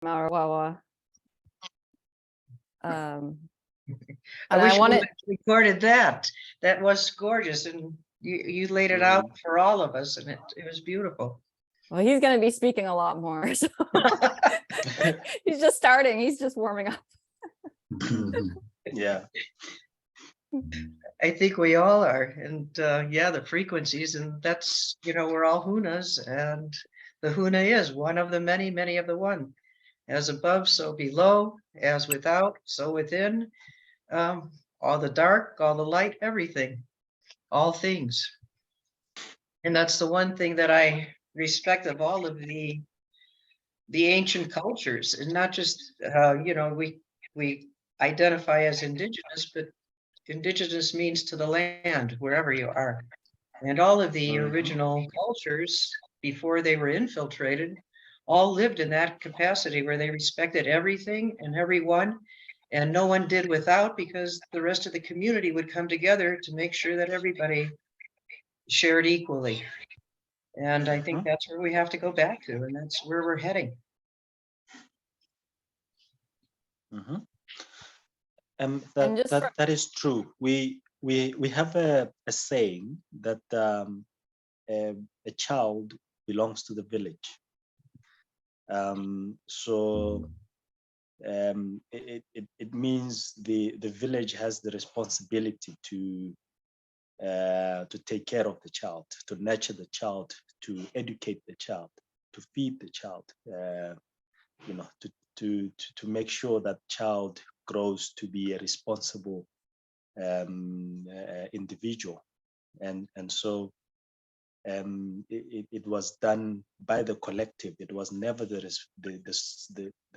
Marawawa. I wish we had recorded that. That was gorgeous, and you laid it out for all of us, and it was beautiful. Well, he's going to be speaking a lot more. So he's just starting. He's just warming up. Yeah. I think we all are. And yeah, the frequencies, and that's, we're all Hunas, and the Huna is one of the many, many of the one. As above, so below, as without, so within. All the dark, all the light, everything, all things. And that's the one thing that I respect of all of the ancient cultures, and not just we identify as indigenous, but indigenous means to the land, wherever you are. And all of the original cultures, before they were infiltrated, all lived in that capacity where they respected everything and everyone, and no one did without, because the rest of the community would come together to make sure that everybody shared equally. And I think that's where we have to go back to, and that's where we're heading. That is true. We have a saying that a child belongs to the village. So it means the village has the responsibility to take care of the child, to nurture the child, to educate the child, to feed the child, to make sure that child grows to be a responsible individual. And so it was done by the collective. It was never the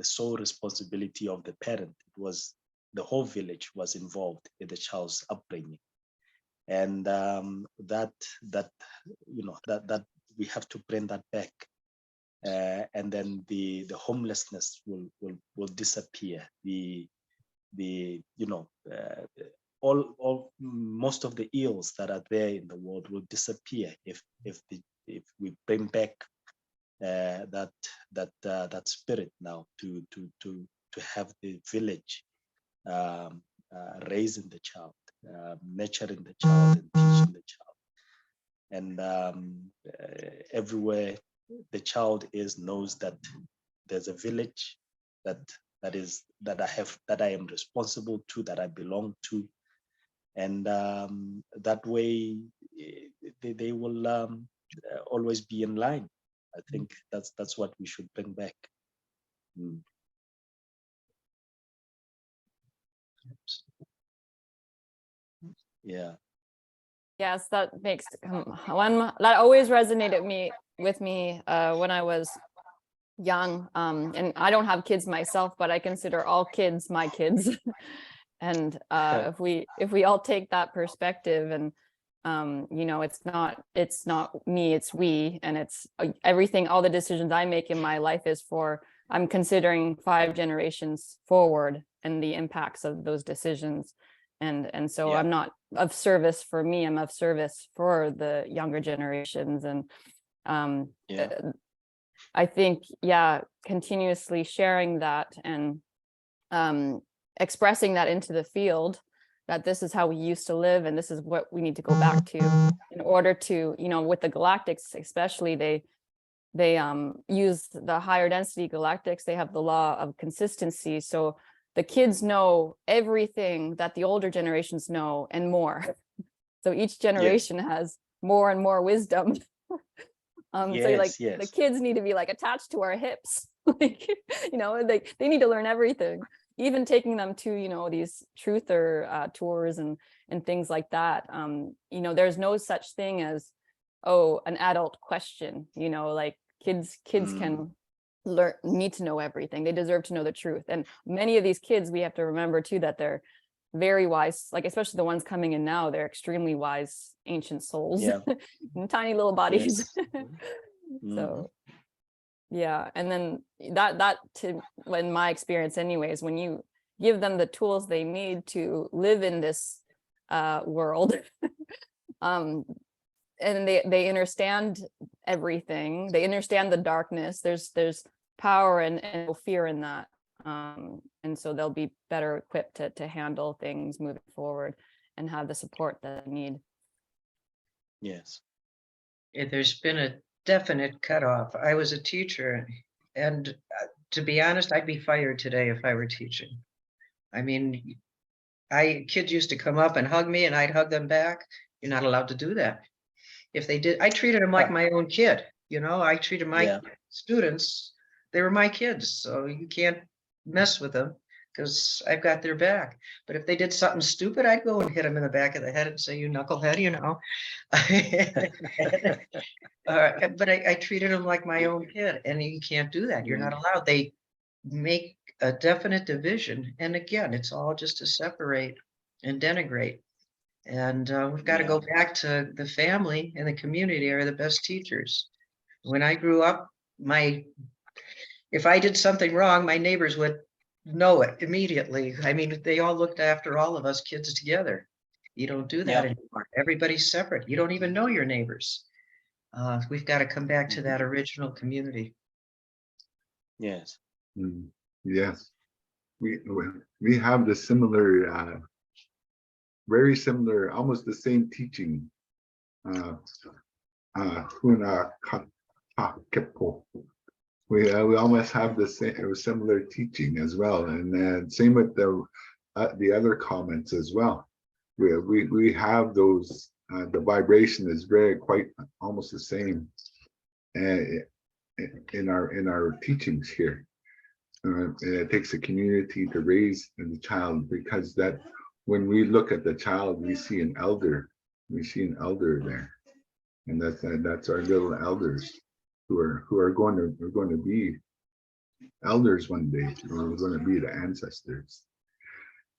sole responsibility of the parent. It was the whole village was involved in the child's upbringing. And that we have to bring that back, and then the homelessness will disappear. Most of the ills that are there in the world will disappear if we bring back that spirit now to have the village raising the child, nurturing the child, and teaching the child. And everywhere the child knows that there's a village that I am responsible to, that I belong to, and that way they will always be in line. I think that's what we should bring back. Yeah. Yes, that makes that always resonated with me when I was young. And I don't have kids myself, but I consider all kids my kids. And if we all take that perspective, and it's not me, it's we, and it's everything. All the decisions I make in my life I'm considering 5 generations forward and the impacts of those decisions. And so I'm not of service for me, I'm of service for the younger generations. And I think, continuously sharing that and expressing that into the field, that this is how we used to live and this is what we need to go back to in order to, with the galactics especially, they use the higher density galactics. They have the law of consistency. So the kids know everything that the older generations know and more. So each generation has more and more wisdom. The kids need to be attached to our hips. They need to learn everything. Even taking them to, these truther tours and things like that. There's no such thing as, an adult question, kids can need to know everything. They deserve to know the truth. And many of these kids, we have to remember too, that they're very wise, especially the ones coming in now, they're extremely wise ancient souls in tiny little bodies. So and then that in my experience anyways, when you give them the tools they need to live in this world, and they understand everything, they understand the darkness. There's power and no fear in that. And so they'll be better equipped to handle things moving forward and have the support that they need. Yes. There's been a definite cutoff. I was a teacher, and to be honest, I'd be fired today if I were teaching. I mean, kids used to come up and hug me and I'd hug them back. You're not allowed to do that. If they did, I treated them like my own kid. I treated my students, they were my kids. So you can't mess with them because I've got their back. But if they did something stupid, I'd go and hit them in the back of the head and say, you knucklehead, But I treated them like my own kid, and you can't do that. You're not allowed. They make a definite division. And again, it's all just to separate and denigrate. And we've got to go back to the family and the community are the best teachers. When I grew up, if I did something wrong, my neighbors would know it immediately. I mean, they all looked after all of us kids together. You don't do that anymore. Everybody's separate. You don't even know your neighbors. We've got to come back to that original community. Yes. Yes. We have the similar, very similar, almost the same teaching. Huna Kepo. We almost have the same similar teaching as well, and same with the other comments as well. We have those. The vibration is quite almost the same in our teachings here. And it takes a community to raise the child, because that when we look at the child, we see an elder. We see an elder there, and that's our little elders who are going to be elders one day. We're going to be the ancestors,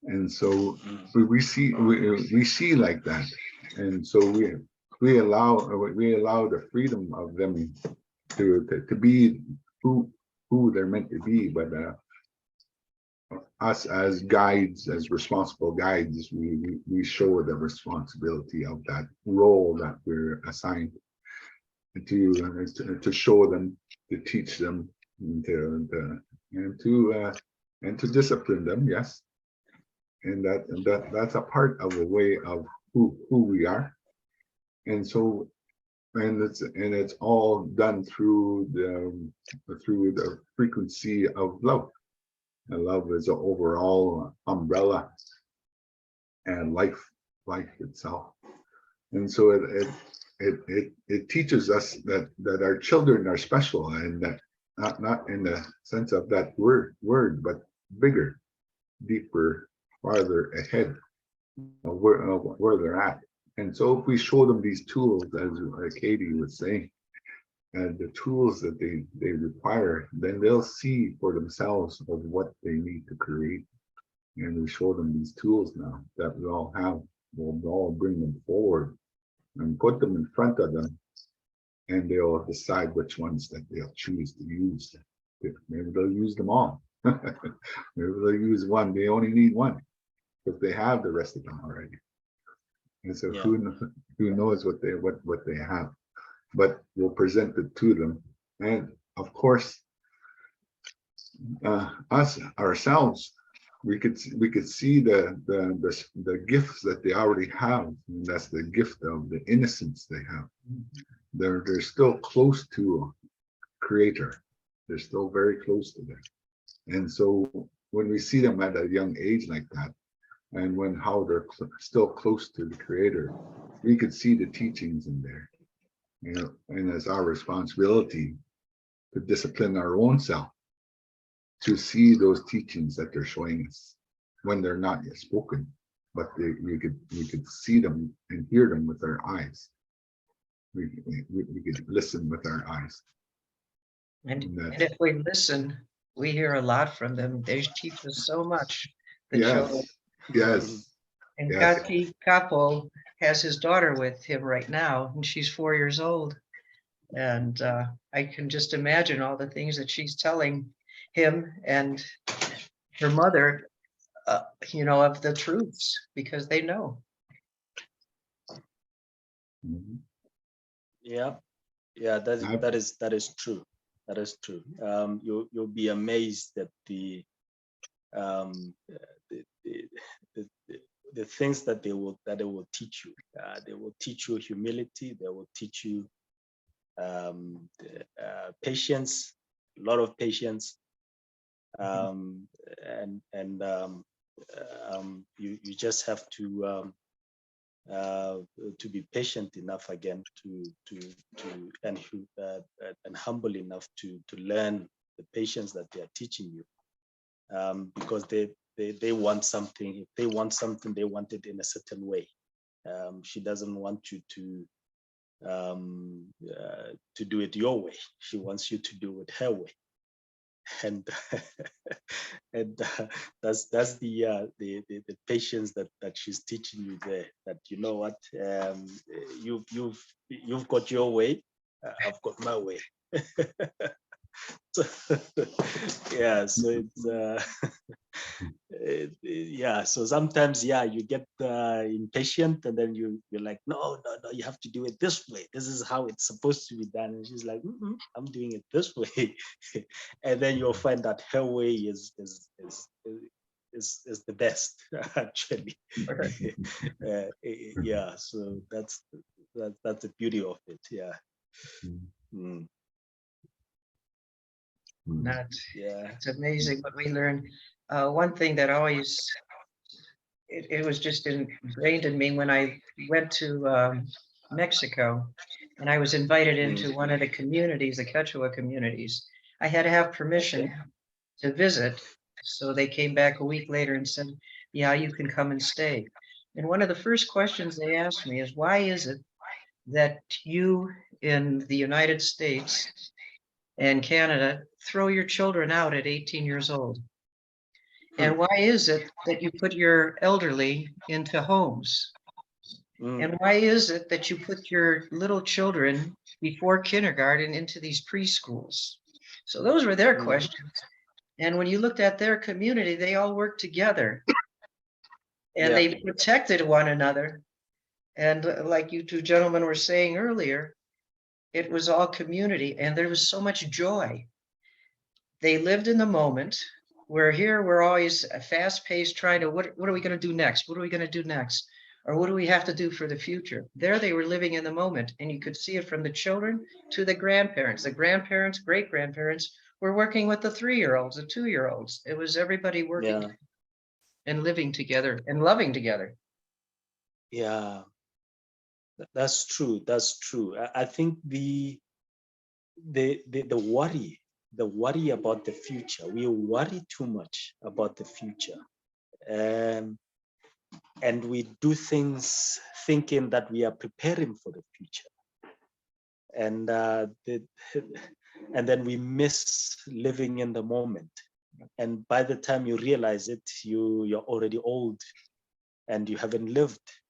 and so we see like that, and so we allow the freedom of them to be who they're meant to be, but us as guides, as responsible guides, we show the responsibility of that role that we're assigned to show them, to teach them, and to discipline them. Yes, and that's a part of a way of who we are, and so. And it's all done through the frequency of love. And love is an overall umbrella, and life itself. And so it teaches us that our children are special, and that not in the sense of that word, but bigger, deeper, farther ahead of where they're at. And so if we show them these tools, as Katie was saying, and the tools that they require, then they'll see for themselves of what they need to create. And we show them these tools now that we all have. We'll all bring them forward and put them in front of them, and they'll decide which ones that they'll choose to use. Maybe they'll use them all. Maybe they'll use one. They only need one, because they have the rest of them already. And so who knows what they have, but we'll present it to them. And of course, us ourselves, we could see the gifts that they already have, and that's the gift of the innocence they have. They're still close to Creator. They're still very close to them. And so when we see them at a young age like that, and how they're still close to the Creator, we could see the teachings in there, and it's our responsibility to discipline our own self to see those teachings that they're showing us when they're not yet spoken, but we could see them and hear them with our eyes. We could listen with our eyes. And if we listen, we hear a lot from them. They teach us so much. The children. Yes. And Kaki Kapo has his daughter with him right now, and she's 4 years old. And I can just imagine all the things that she's telling him and her mother, of the truths, because they know. Yeah, that is true. That is true. You'll be amazed at the things that they will teach you. They will teach you humility. They will teach you patience, a lot of patience, you just have to be patient enough again and humble enough to learn the patience that they are teaching you, because they want something. If they want something, they want it in a certain way. She doesn't want you to do it your way. She wants you to do it her way, and that's the patience that she's teaching you there. That, you know what, you've got your way, I've got my way. So, yeah, so so sometimes, you get impatient, and then you're like, no, you have to do it this way. This is how it's supposed to be done. And she's like, I'm doing it this way. And then you'll find that her way is the best, actually. So that's the beauty of it. It's amazing what we learn. One thing that always, it was just ingrained in me when I went to Mexico, and I was invited into one of the communities, the Quechua communities. I had to have permission to visit. So they came back a week later and said, yeah, you can come and stay. And one of the first questions they asked me is, why is it that you in the United States and Canada throw your children out at 18 years old? And why is it that you put your elderly into homes? And why is it that you put your little children before kindergarten into these preschools? So those were their questions. And when you looked at their community, they all worked together and they protected one another. And like you two gentlemen were saying earlier, it was all community, and there was so much joy. They lived in the moment, where here we're always fast paced, trying to, what are we going to do next? What are we going to do next? Or what do we have to do for the future? There they were living in the moment, and you could see it from the children to the grandparents. The grandparents, great grandparents were working with the 3-year-olds, the 2-year-olds. It was everybody working and living together and loving together. Yeah, that's true. That's true. I think the worry about the future. We worry too much about the future, and we do things thinking that we are preparing for the future, and then we miss living in the moment. And by the time you realize it, you're already old, and you haven't lived.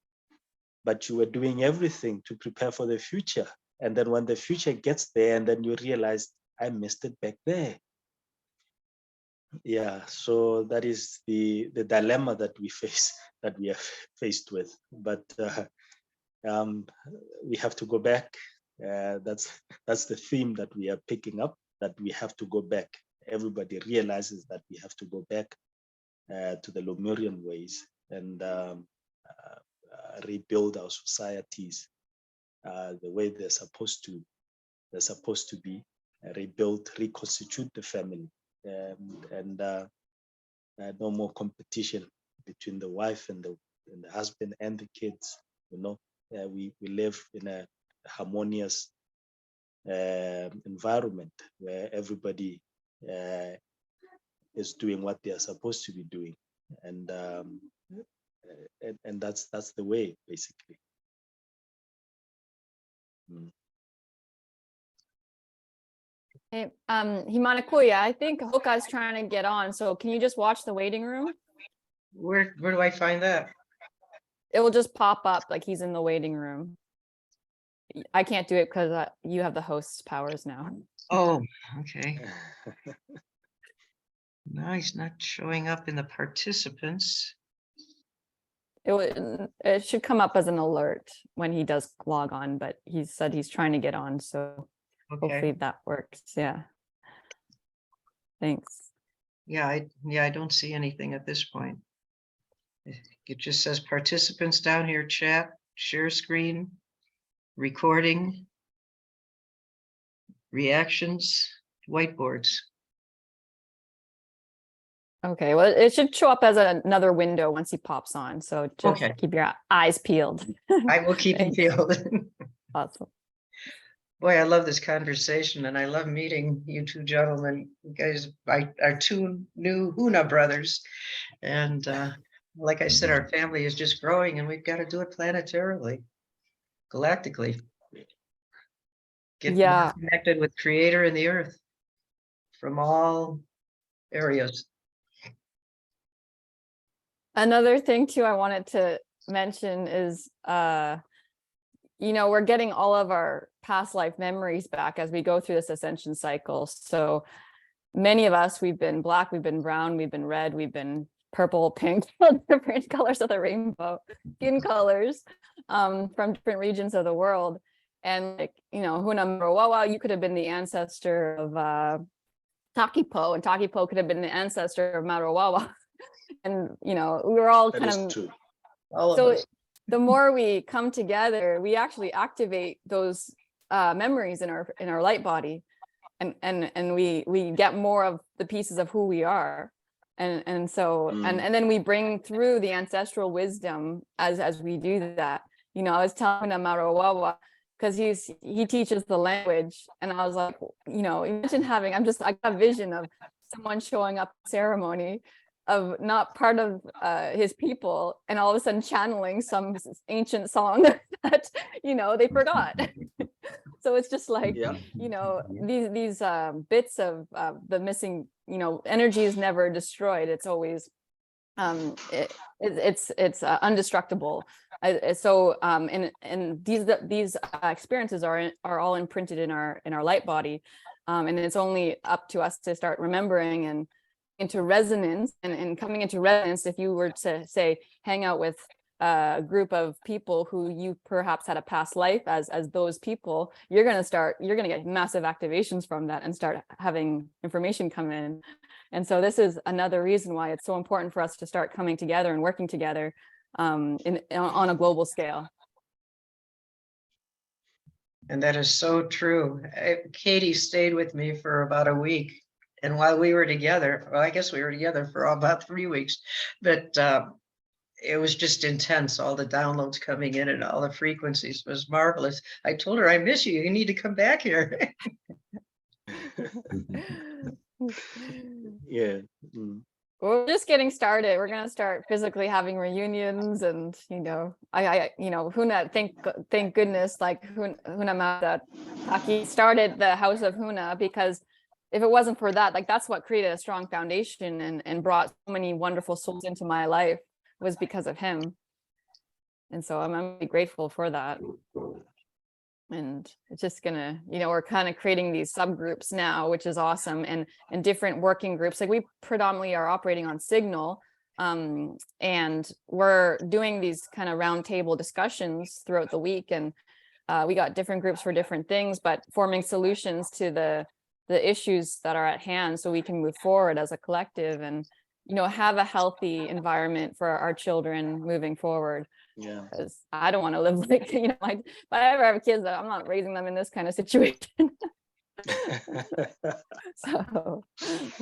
But you were doing everything to prepare for the future. And then when the future gets there, and then you realize, I missed it back there. Yeah, so that is the dilemma that we are faced with. But we have to go back. That's the theme that we are picking up, that we have to go back. Everybody realizes that we have to go back to the Lemurian ways and rebuild our societies the way they're supposed to be, rebuild, reconstitute the family, and no more competition between the wife and the husband and the kids. We live in a harmonious environment where everybody is doing what they are supposed to be doing, and that's the way, basically. Hey, Himanakuya, I think Hoka is trying to get on, so can you just watch the waiting room? Where do I find that? It will just pop up like he's in the waiting room. I can't do it because you have the host's powers now. Oh, okay. No, he's not showing up in the participants. It should come up as an alert when he does log on, but he said he's trying to get on, so hopefully that works. Yeah. Thanks. Yeah, I don't see anything at this point. It just says participants down here, chat, share screen, recording, reactions, whiteboards. Okay, well, it should show up as another window once he pops on. So just Okay. keep your eyes peeled. I will keep them Thanks. peeled. Awesome. Boy, I love this conversation and I love meeting you two gentlemen. You guys are two new Huna brothers. And like I said, our family is just growing and we've got to do it planetarily, galactically. Get more connected with Creator and the Earth from all areas. Another thing too I wanted to mention is, we're getting all of our past life memories back as we go through this ascension cycle. So many of us, we've been Black, we've been brown, we've been red, we've been purple, pink, different colors of the rainbow, skin colors from different regions of the world. And Huna Marawawa, you could have been the ancestor of Takipo, and Takipo could have been the ancestor of Marawawa. And we were all That kind is of true. All of so us. the more we come together, we actually activate those memories in our light body, and we get more of the pieces of who we are, and so and then we bring through the ancestral wisdom as we do that. I was telling Marawawa, because he teaches the language, and I was like, imagine having, I got a vision of someone showing up at ceremony of not part of his people, and all of a sudden channeling some ancient song that they forgot. So it's just like these bits of the missing energy is never destroyed. It's always it's indestructible. So and these experiences are all imprinted in our light body, and it's only up to us to start remembering and into resonance, and coming into resonance. If you were to say hang out with a group of people who you perhaps had a past life as those people, you're going to get massive activations from that and start having information come in. And so this is another reason why it's so important for us to start coming together and working together on a global scale. And that is so true. Katie stayed with me for about a week. And while we were together, well, I guess we were together for about 3 weeks, but it was just intense. All the downloads coming in and all the frequencies was marvelous. I told her, I miss you. You need to come back here. Yeah. We're just getting started. We're going to start physically having reunions, and Huna, thank goodness, like Huna Taki started the House of Huna, because if it wasn't for that, like that's what created a strong foundation and brought so many wonderful souls into my life, was because of him. And so I'm really grateful for that. And it's just gonna, we're kind of creating these subgroups now, which is awesome, and different working groups. Like we predominantly are operating on Signal, and we're doing these kind of roundtable discussions throughout the week, and we got different groups for different things, but forming solutions to the issues that are at hand, so we can move forward as a collective and have a healthy environment for our children moving forward. Yeah. Because I don't want to live like, if I ever have kids, I'm not raising them in this kind of situation. So,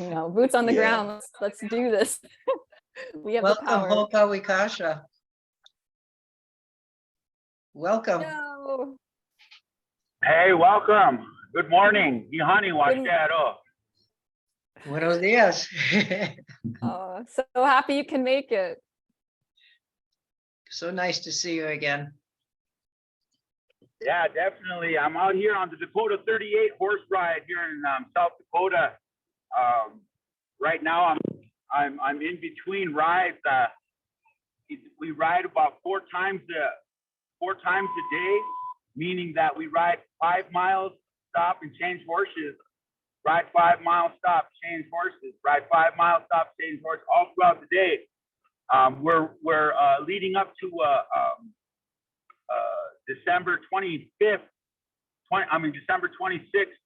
boots on the ground. Let's do this. We have Welcome, the power. Hoka Wicasa. Welcome. No. Hey, welcome. Good morning. Ihani Washaro. Buenos dias. Oh, so happy you can make it. So nice to see you again. Yeah, definitely. I'm out here on the Dakota 38 horse ride here in South Dakota. Right now, I'm in between rides. We ride about four times a day, meaning that we ride 5 miles, stop and change horses. Ride 5 miles, stop, change horses. Ride 5 miles, stop, change horses, all throughout the day. We're leading up to December 25th, December 26th,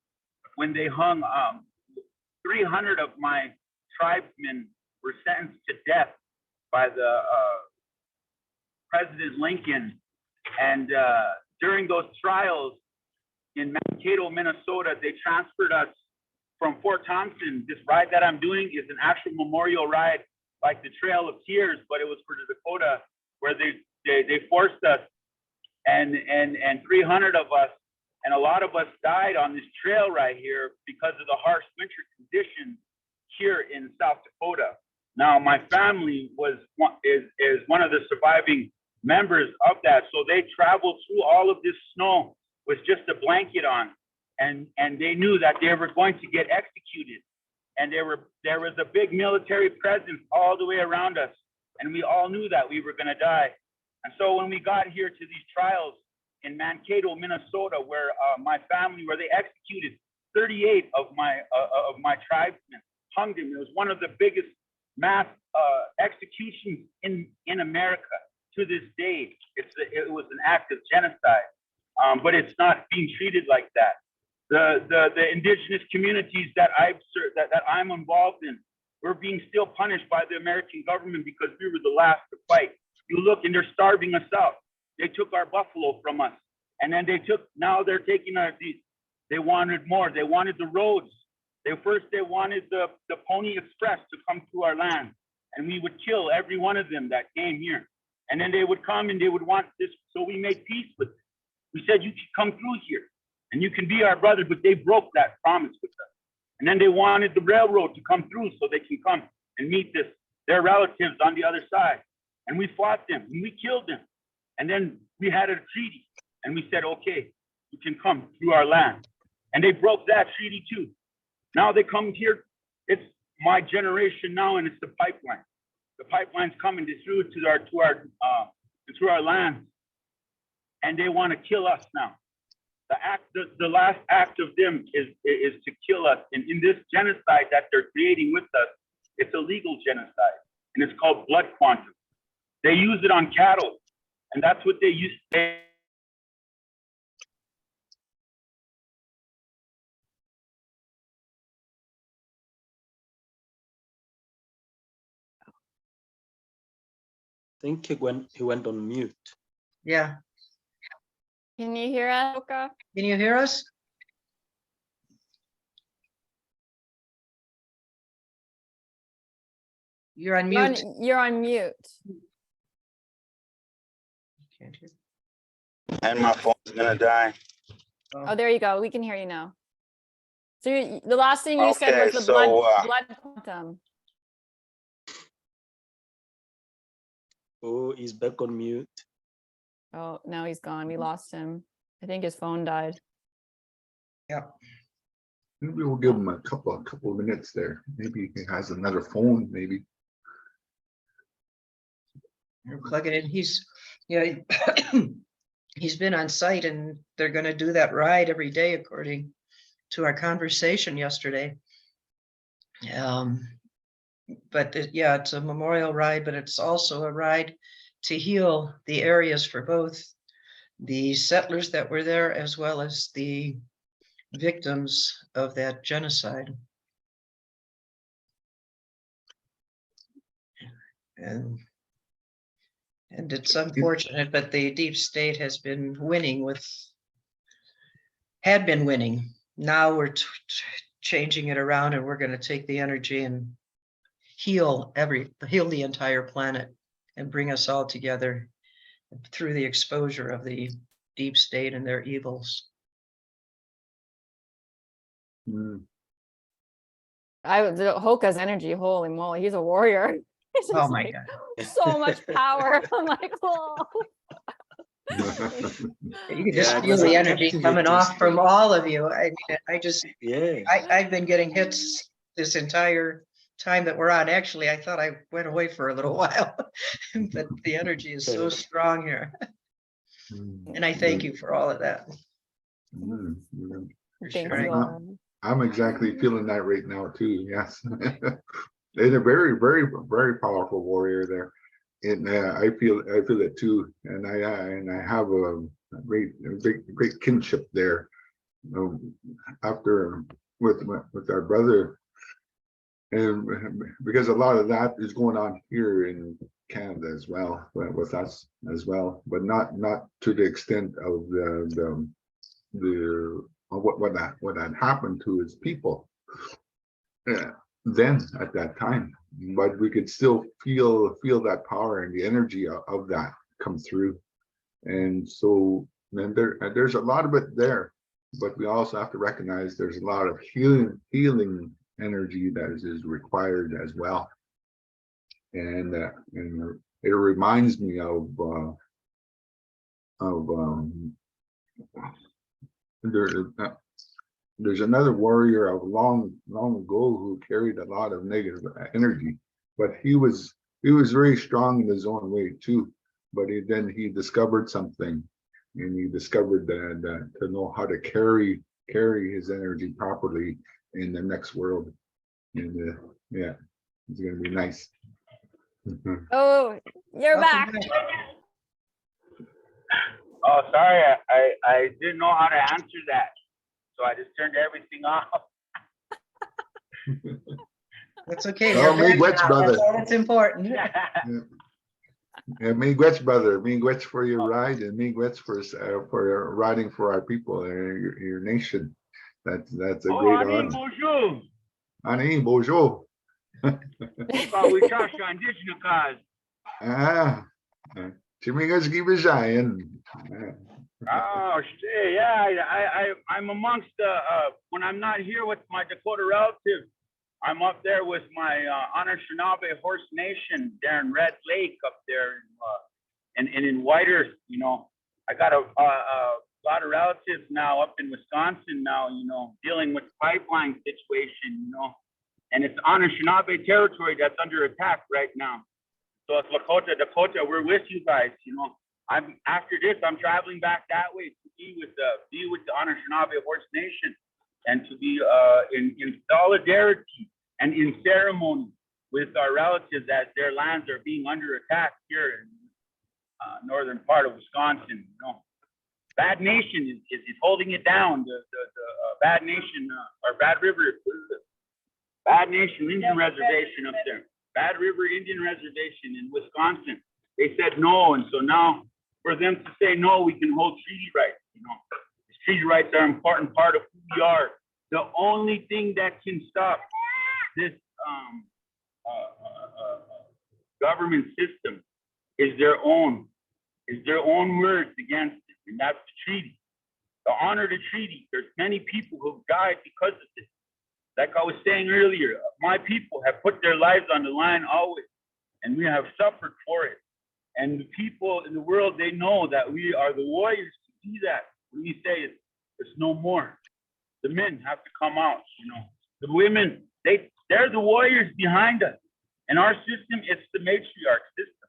when they hung 300 of my tribesmen were sentenced to death by the President Lincoln. And during those trials in Mankato, Minnesota, they transferred us from Fort Thompson. This ride that I'm doing is an actual memorial ride, like the Trail of Tears, but it was for the Dakota, where they forced us, and 300 of us, and a lot of us died on this trail right here because of the harsh winter conditions here in South Dakota. Now, my family is one of the surviving members of that. So they traveled through all of this snow with just a blanket on, and they knew that they were going to get executed. And there was a big military presence all the way around us, and we all knew that we were going to die. And so when we got here to these trials in Mankato, Minnesota, where my family, where they executed 38 of my tribesmen, hung them. It was one of the biggest mass executions in America to this day. It was an act of genocide, but it's not being treated like that. The indigenous communities that I'm involved in, we're being still punished by the American government because we were the last to fight. You look, and they're starving us out. They took our buffalo from us, and then now they're taking they wanted more. They wanted the roads. They wanted the Pony Express to come through our land, and we would kill every one of them that came here. And then they would come and they would want this, so we made peace with them. We said, you can come through here, and you can be our brother, but they broke that promise with us. And then they wanted the railroad to come through so they can come and meet their relatives on the other side. And we fought them, and we killed them. And then we had a treaty, and we said, okay, you can come through our land. And they broke that treaty too. Now they come here, it's my generation now, and it's the pipeline. The pipeline's coming through to our land, and they want to kill us now. The last act of them is to kill us. And in this genocide that they're creating with us, it's a legal genocide, and it's called blood quantum. They use it on cattle, and that's what they used to. I think he went on mute. Yeah. Can you hear us, Hoka? Can you hear us? You're on mute. You're on mute. Can't hear. And my phone's gonna die. Oh, there you go. We can hear you now. So the last thing you said Okay, was the so, blood quantum. Oh, he's back on mute. Oh, now he's gone. We lost him. I think his phone died. Yeah. Maybe we'll give him a couple of minutes there. Maybe he has another phone, maybe. You're plugging in. He's been on site, and they're going to do that ride every day according to our conversation yesterday. But it's a memorial ride, but it's also a ride to heal the areas for both the settlers that were there as well as the victims of that genocide. And it's unfortunate, but the deep state has been winning had been winning. Now we're changing it around, and we're going to take the energy and heal the entire planet and bring us all together through the exposure of the deep state and their evils. Hoka's energy, holy moly, he's a warrior. He's Oh just my like, God. so much power. I'm like, whoa. You can just Yeah, feel it's the energy active coming with off this from thing. all of you. I mean, Yeah. I've been getting hits this entire time that we're on. Actually, I thought I went away for a little while, but the energy is so strong here. And I thank you for all of that. For Thanks, sharing. Lord. I'm exactly feeling that right now too. Yes. They're a very, very, very powerful warrior there. And I feel it too. And I have a great kinship there. After with our brother and because a lot of that is going on here in Canada as well, with us as well, but not to the extent of what had happened to his people then at that time. But we could still feel that power and the energy of that come through. And so then there's a lot of it there, but we also have to recognize there's a lot of healing energy that is required as well. And it reminds me of there's another warrior of long ago who carried a lot of negative energy, but he was very strong in his own way too. But then he discovered something, and he discovered that to know how to carry his energy properly in the next world. And yeah, it's gonna be nice. Oh, you're Welcome back. Oh, sorry, I didn't know how to answer that, so I just turned everything off. That's okay. Oh, You're back miigwech, now. brother. That's all that's important. Yeah, miigwech, brother. Miigwech for your ride, and miigwech for riding for our people and your nation. That's a great honor. Bonjour. Ani, bonjour. Hoka Wicasa Anishinaabe. Ah, Chimingas Gibizayan. Oh, shit, yeah, I'm amongst when I'm not here with my Dakota relatives, I'm up there with my Anishinaabe Horse Nation there in Red Lake up there and in White Earth, you know. I got a lot of relatives now up in Wisconsin now, you know, dealing with pipeline situation, you know. And it's Anishinaabe territory that's under attack right now. So it's Lakota, Dakota, we're with you guys, you know. After this, I'm traveling back that way to be with the Anishinaabe Horse Nation and to be in solidarity and in ceremony with our relatives as their lands are being under attack here in northern part of Wisconsin. You know, Bad Nation is holding it down. The Bad Nation or Bad River, Bad Nation Indian Reservation up there, Bad River Indian Reservation in Wisconsin. They said no, and so now for them to say no, we can hold treaty rights. You know, treaty rights are an important part of who we are. The only thing that can stop this government system is their own words against it, and that's the treaty. To honor the treaty, there's many people who've died because of this. Like I was saying earlier, my people have put their lives on the line always, and we have suffered for it. And the people in the world, they know that we are the warriors to do that. When we say it's no more, the men have to come out, you know. The women, they're the warriors behind us. And our system, it's the matriarch system.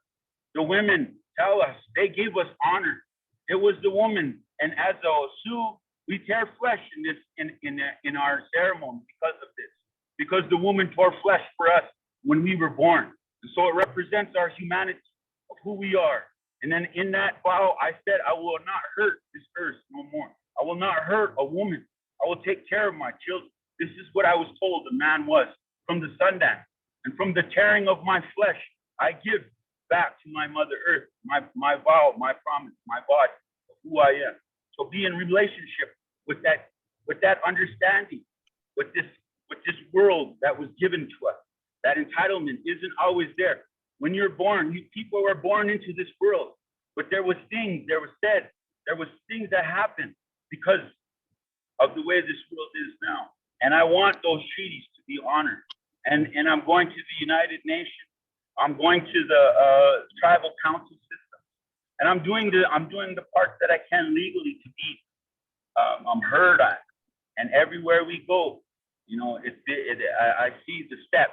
The women tell us, they gave us honor. It was the woman. And as a Sioux, we tear flesh in our ceremony because of this. Because the woman tore flesh for us when we were born. And so it represents our humanity of who we are. And then in that vow, I said, I will not hurt this earth no more. I will not hurt a woman. I will take care of my children. This is what I was told the man was from the Sundance. And from the tearing of my flesh, I give back to my Mother Earth, my vow, my promise, my body, of who I am. So be in relationship with that understanding, with this world that was given to us. That entitlement isn't always there. When you're born, people were born into this world, but there was things that happened because of the way this world is now. And I want those treaties to be honored. And I'm going to the United Nations. I'm going to the tribal council system. And I'm doing the parts that I can legally to be heard on. And everywhere we go, you know, I see the step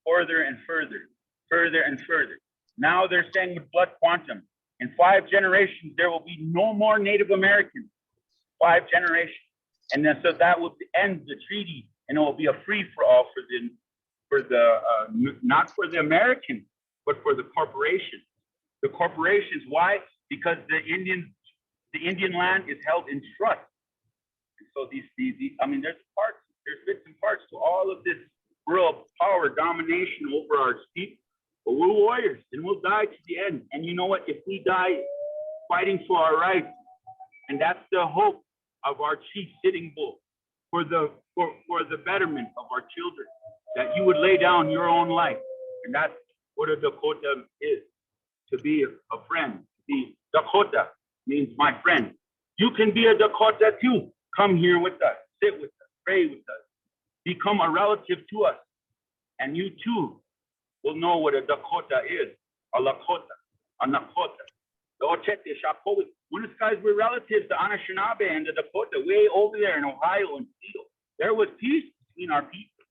further and further, further and further. Now they're saying with blood quantum, in 5 generations, there will be no more Native Americans. 5 generations. And then so that will end the treaty, and it will be a free for all for the not for the Americans, but for the corporations. The corporations, why? Because the Indian land is held in trust. And so these I mean, there's bits and parts to all of this world power domination over our people. But we're warriors and we'll die to the end. And you know what? If we die fighting for our rights, and that's the hope of our chief Sitting Bull, for the betterment of our children, that you would lay down your own life. And that's what a Dakota is, to be a friend. The Dakota means my friend. You can be a Dakota too. Come here with us, sit with us, pray with us, become a relative to us. And you too will know what a Dakota is, a Lakota, a Nakota. The Ochete, Shakowit. When these guys were relatives, the Anishinaabe and the Dakota, way over there in Ohio and Schiau, there was peace between our people.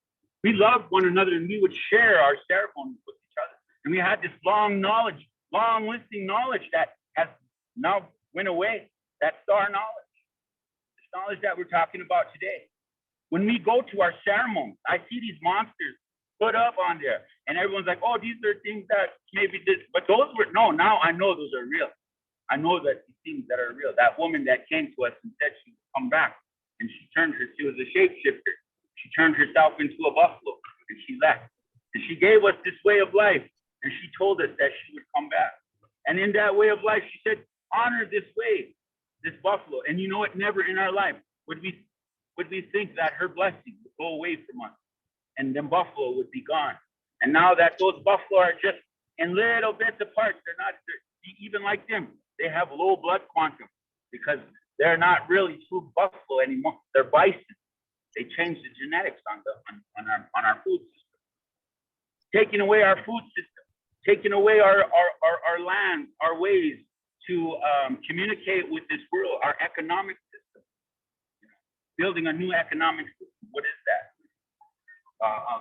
We loved one another and we would share our ceremonies with each other. And we had this long knowledge, long listening knowledge that has now went away. That's our knowledge. This knowledge that we're talking about today. When we go to our ceremonies, I see these monsters put up on there and everyone's like, oh, these are things that maybe this, but those were, no, now I know those are real. I know that these things that are real. That woman that came to us and said she would come back and she was a shapeshifter. She turned herself into a buffalo and she left. And she gave us this way of life and she told us that she would come back. And in that way of life, she said, honor this way, this buffalo. And you know what, never in our life would we think that her blessing would go away from us and then buffalo would be gone. And now that those buffalo are just in little bits apart, they're even like them. They have low blood quantum because they're not really true buffalo anymore. They're bison. They changed the genetics on our food system, taking away our food system, taking away our land, our ways to communicate with this world, our economic system. Building a new economic system. What is that?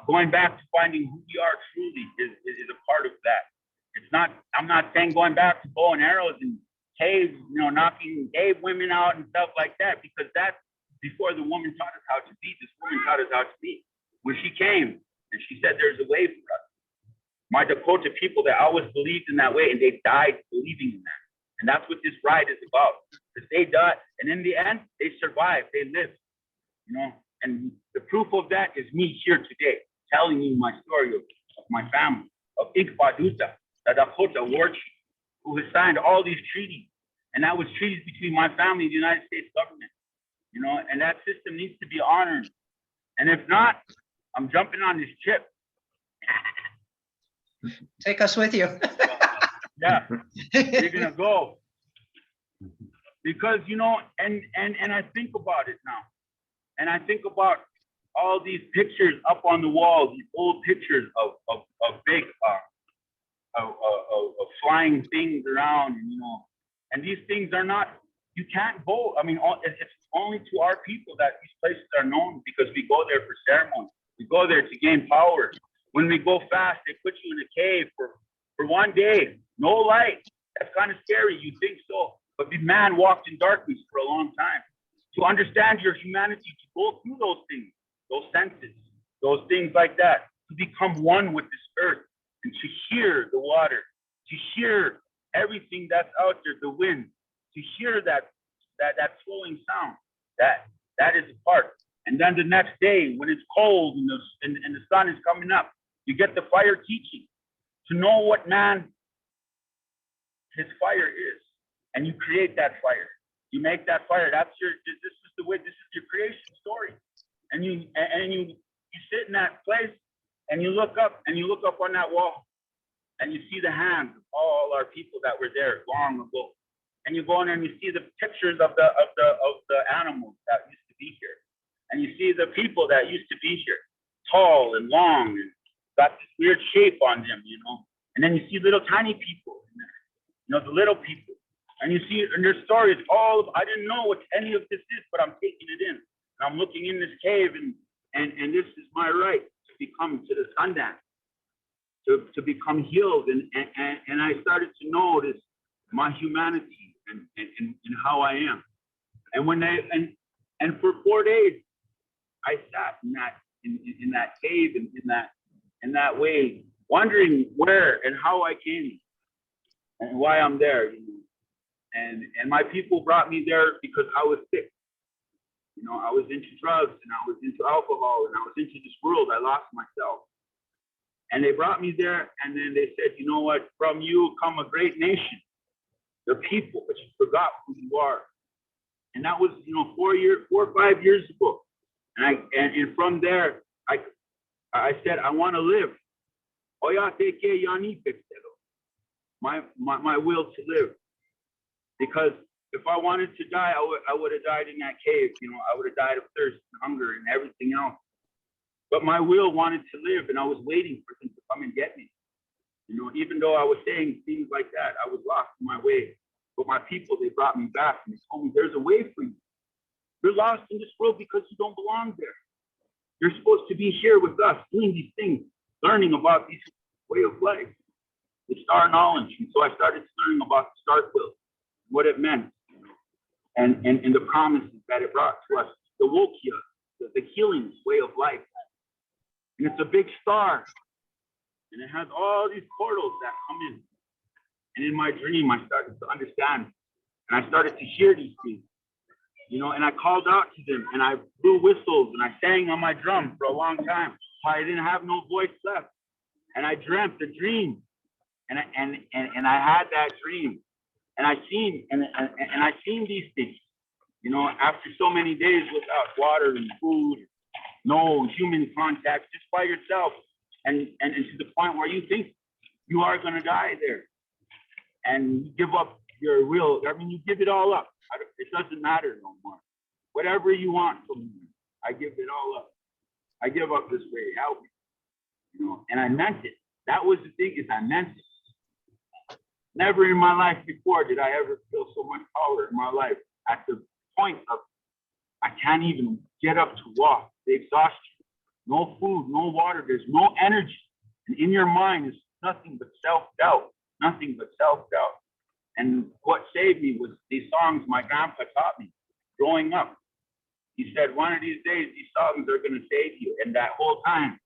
Going back to finding who we are truly is a part of that. It's not, I'm not saying going back to bow and arrows and cave, knocking cave women out and stuff like that, because that's before the woman taught us how to be. This woman taught us how to be. When she came and she said there's a way for us. My Dakota people that always believed in that way and they died believing in that. And that's what this ride is about. Because they died and in the end, they survived, they lived, And the proof of that is me here today, telling you my story of my family, of Ikpaduta, the Dakota war chief, who has signed all these treaties. And that was treaties between my family and the United States government, and that system needs to be honored. And if not, I'm jumping on this ship. Take us with you. Yeah, you're gonna go. Because, and I think about it now. And I think about all these pictures up on the wall, these old pictures of big, of flying things around, and these things are not, you can't go. I mean, it's only to our people that these places are known because we go there for ceremony. We go there to gain power. When we go fast, they put you in a cave for one day, no light. That's kind of scary, you think so. But the man walked in darkness for a long time. To understand your humanity, to go through those things, those senses, those things like that, to become one with this earth and to hear the water, to hear everything that's out there, the wind, to hear that flowing sound, that is a part. And then the next day when it's cold and the sun is coming up, you get the fire teaching to know what man his fire is, and you create that fire. You make that fire. This is your creation story. And you sit in that place and you look up on that wall and you see the hands of all our people that were there long ago. And you go in and you see the pictures of the animals that used to be here. And you see the people that used to be here, tall and long and got this weird shape on them, And then you see little tiny people in there, the little people. And you see, and their stories, I didn't know what any of this is, but I'm taking it in. And I'm looking in this cave, and this is my right to become to the Sundance, to become healed. And I started to notice my humanity and how I am. And when and for 4 days, I sat in that cave and in that way, wondering where and how I came and why I'm there, And my people brought me there because I was sick. You know, I was into drugs and I was into alcohol and I was into this world. I lost myself. And they brought me there and then they said, you know what, from you come a great nation, the people, but you forgot who you are. And that was, you know, 4 or 5 years ago. And from there, I said, I want to live. My will to live. Because if I wanted to die, I would have died in that cave. You know, I would have died of thirst and hunger and everything else. But my will wanted to live, and I was waiting for them to come and get me. You know, even though I was saying things like that, I was lost in my way. But my people, they brought me back and they told me, there's a way for you. You're lost in this world because you don't belong there. You're supposed to be here with us, doing these things, learning about this way of life, the star knowledge. And so I started learning about the star quilt, what it meant, and the promises that it brought to us, the wokia, the healing way of life. And it's a big star, and it has all these portals that come in. And in my dream, I started to understand, and I started to hear these things, you know, and I called out to them, and I blew whistles, and I sang on my drum for a long time. I didn't have no voice left, and I dreamt a dream, and I had that dream, and I seen these things, you know, after so many days without water and food, no human contact, just by yourself, and to the point where you think you are gonna die there, and you give up your will. I mean, you give it all up. It doesn't matter no more. Whatever you want from me, I give it all up. I give up this way. Help me, you know. And I meant it. That was the thing, is I meant it. Never in my life before did I ever feel so much power in my life, at the point of I can't even get up to walk. The exhaustion, no food, no water. There's no energy, and in your mind is nothing but self-doubt. Nothing but self-doubt. And what saved me was these songs my grandpa taught me growing up. He said, one of these days, these songs are going to save you. And that whole time,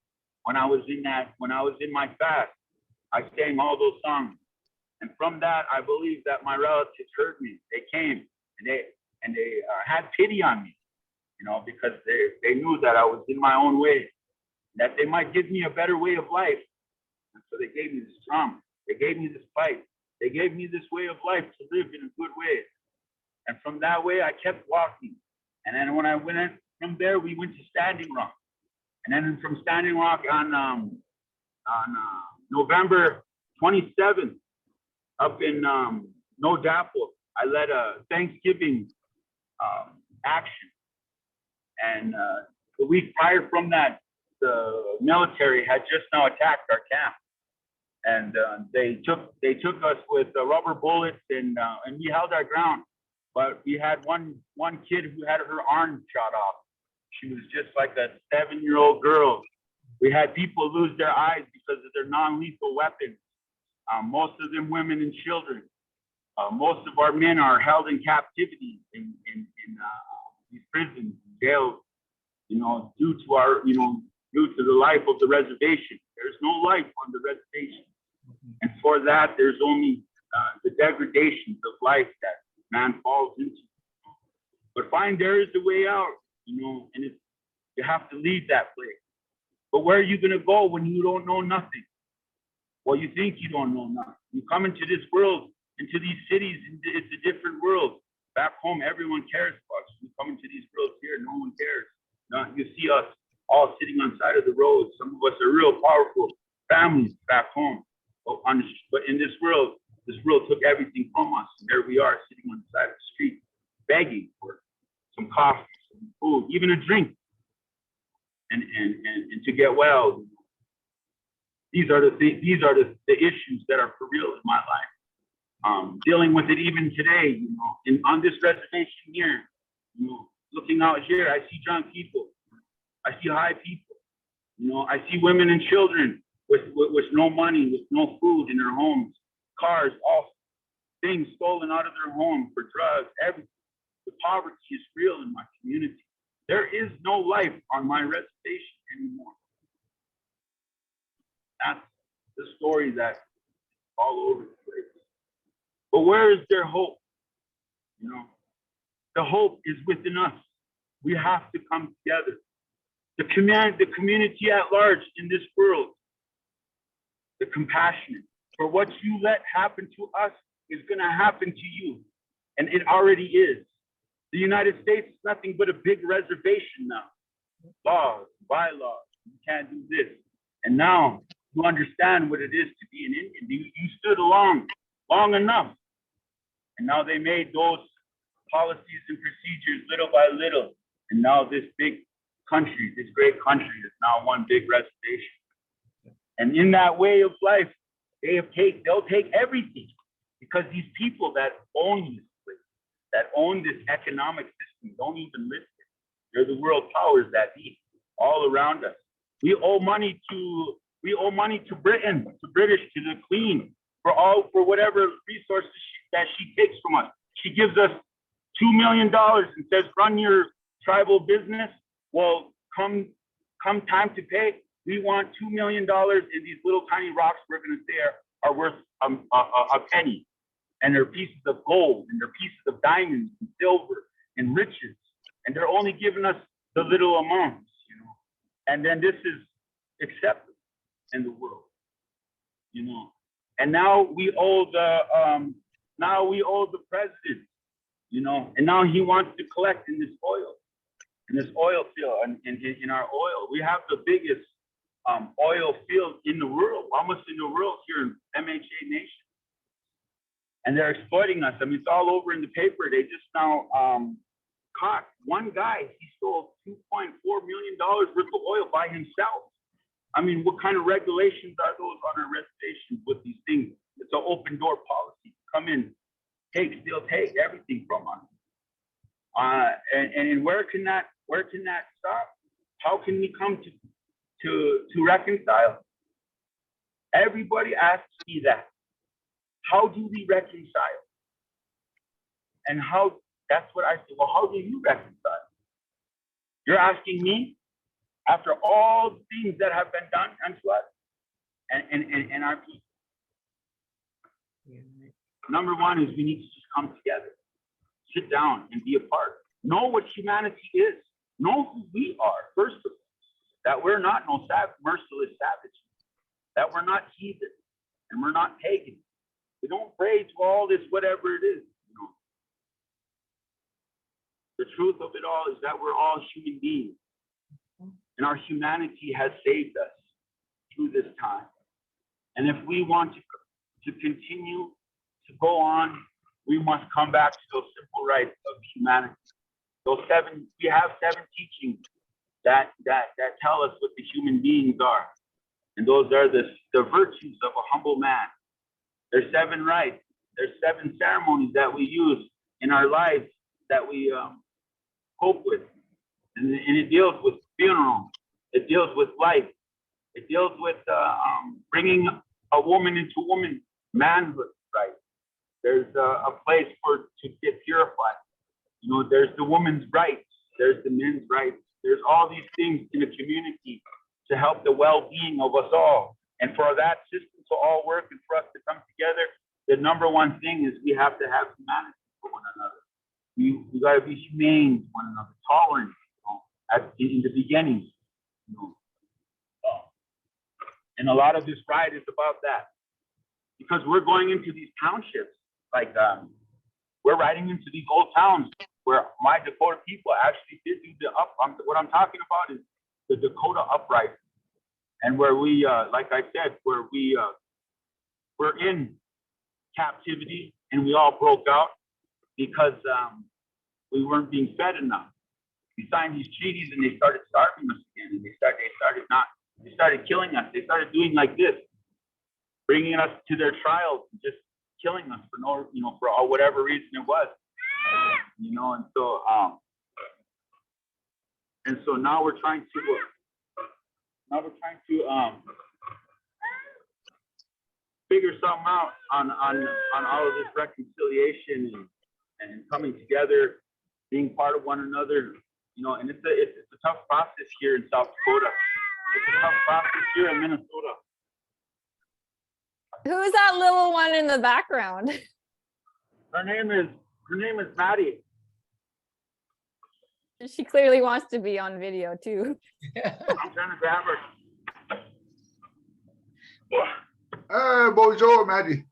when I was in my fast, I sang all those songs. And from that, I believe that my relatives heard me. They came and they had pity on me, you know, because they knew that I was in my own way, that they might give me a better way of life. And so they gave me this drum. They gave me this pipe. They gave me this way of life to live in a good way. And from that way, I kept walking. And then when I went in, from there, we went to Standing Rock. And then from Standing Rock on November 27th, up in No Dapple, I led a Thanksgiving action. And the week prior from that, the military had just now attacked our camp. And they took us with rubber bullets, and we held our ground. But we had one kid who had her arm shot off. She was just like a 7-year-old girl. We had people lose their eyes because of their non-lethal weapons. Most of them women and children. Most of our men are held in captivity in these prisons, jails, you know, due to the life of the reservation. There's no life on the reservation. And for that, there's only the degradations of life that man falls into. But there is a way out, you know, and you have to leave that place. But where are you going to go when you don't know nothing? Well, you think you don't know nothing. You come into this world, into these cities, it's a different world. Back home, everyone cares about us. We come into these worlds here, no one cares. You see us all sitting on the side of the road. Some of us are real powerful families back home. But in this world took everything from us. And there we are, sitting on the side of the street, begging for some coffee, some food, even a drink, and to get well. These are the issues that are for real in my life. Dealing with it even today, you know, on this reservation here, you know, looking out here, I see young people, I see high people, you know, I see women and children with no money, with no food in their homes, cars, all things stolen out of their home for drugs, everything. The poverty is real in my community. There is no life on my reservation anymore. That's the story that's all over the place. But where is their hope? You know, the hope is within us. We have to come together. The community at large in this world, the compassionate. For what you let happen to us is going to happen to you. And it already is. The United States is nothing but a big reservation now. Laws, bylaws, you can't do this. And now you understand what it is to be an Indian. You stood along long enough. And now they made those policies and procedures little by little. And now this big country, this great country is now one big reservation. And in that way of life, they'll take everything, because these people that own this place, that own this economic system, don't even live here. They're the world powers that be all around us. We owe money to Britain, to British, to the Queen, for whatever resources that she takes from us. She gives us $2 million and says, run your tribal business. Well, come time to pay, we want $2 million, and these little tiny rocks we're going to say are worth a penny, and they're pieces of gold, and they're pieces of diamonds and silver and riches, and they're only giving us the little amounts, you know. And then this is accepted in the world, you know. And now we owe the president, you know, and now he wants to collect in this oil. In this oil field, and in our oil, we have the biggest oil field in the world, almost in the world here in MHA Nation. And they're exploiting us. I mean, it's all over in the paper. They just now caught one guy. He stole $2.4 million worth of oil by himself. I mean, what kind of regulations are those on our reservations with these things? It's an open door policy. Come in, take, steal, take everything from us. And where can that stop? How can we come to reconcile? Everybody asks me that. How do we reconcile? And that's what I say, well, how do you reconcile? You're asking me after all the things that have been done unto us and our people. Number one is we need to just come together. Sit down and be a part. Know what humanity is. Know who we are, first of all. That we're not no merciless savages. That we're not heathen and we're not pagan. We don't pray to all this, whatever it is. You know. The truth of it all is that we're all human beings. And our humanity has saved us through this time. And if we want to continue to go on, we must come back to those simple rights of humanity. We have 7 teachings that tell us what the human beings are. And those are the virtues of a humble man. There's 7 rights. There's 7 ceremonies that we use in our lives that we cope with. And it deals with funeral. It deals with life. It deals with bringing a woman into woman, manhood, right? There's a place to get purified. You know, there's the woman's rights. There's the men's rights. There's all these things in the community to help the well-being of us all. And for that system to all work and for us to come together, the number one thing is we have to have humanity for one another. We got to be humane to one another, tolerant, you know, in the beginning. You know. And a lot of this ride is about that. Because we're going into these townships, like we're riding into these old towns where my Dakota people actually did do what I'm talking about is the Dakota uprising. And where we, like I said, where we're in captivity and we all broke out because we weren't being fed enough. We signed these treaties and they started starving us again, and they started killing us. They started doing like this, bringing us to their trials, and just killing us for no, you know, for whatever reason it was, you know. And so now we're trying to figure something out on all of this reconciliation and coming together, being part of one another, you know. And it's a tough process here in South Dakota. It's a tough process here in Minnesota. Who's that little one in the background? Her name is Maddie. She clearly wants to be on video too. I'm trying to grab her. Bonjour, Maddie.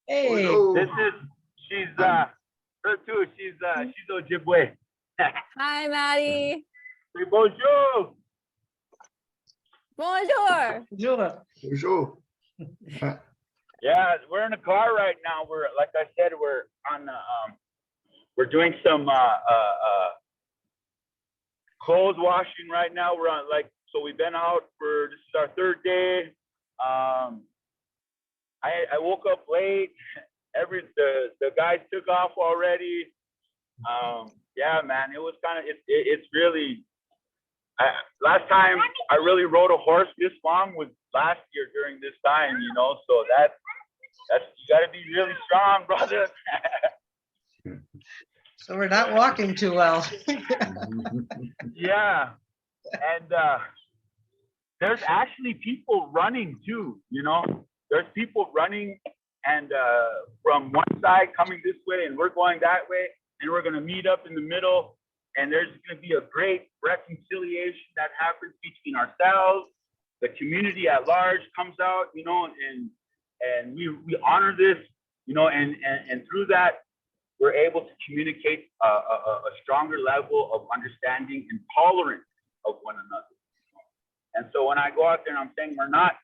Hey, Bonjour. She's her too. She's Ojibwe. Hi, Maddie. Say bonjour. Bonjour. Jura. Bonjour. Yeah, we're in a car right now. We're, like I said, we're on we're doing some clothes washing right now. We're on, like, so we've been out for, this is our third day. I woke up late. The guys took off already. Yeah, man, it was kind of, it's really, last time I really rode a horse this long was last year during this time, you know, so that's, you gotta be really strong, brother. So we're not walking too well. Yeah, and there's actually people running too, you know, there's people running and from one side coming this way and we're going that way and we're gonna meet up in the middle and there's gonna be a great reconciliation that happens between ourselves, the community at large comes out, you know, and we honor this, you know, and through that, we're able to communicate a stronger level of understanding and tolerance of one another. And so when I go out there and I'm saying we're not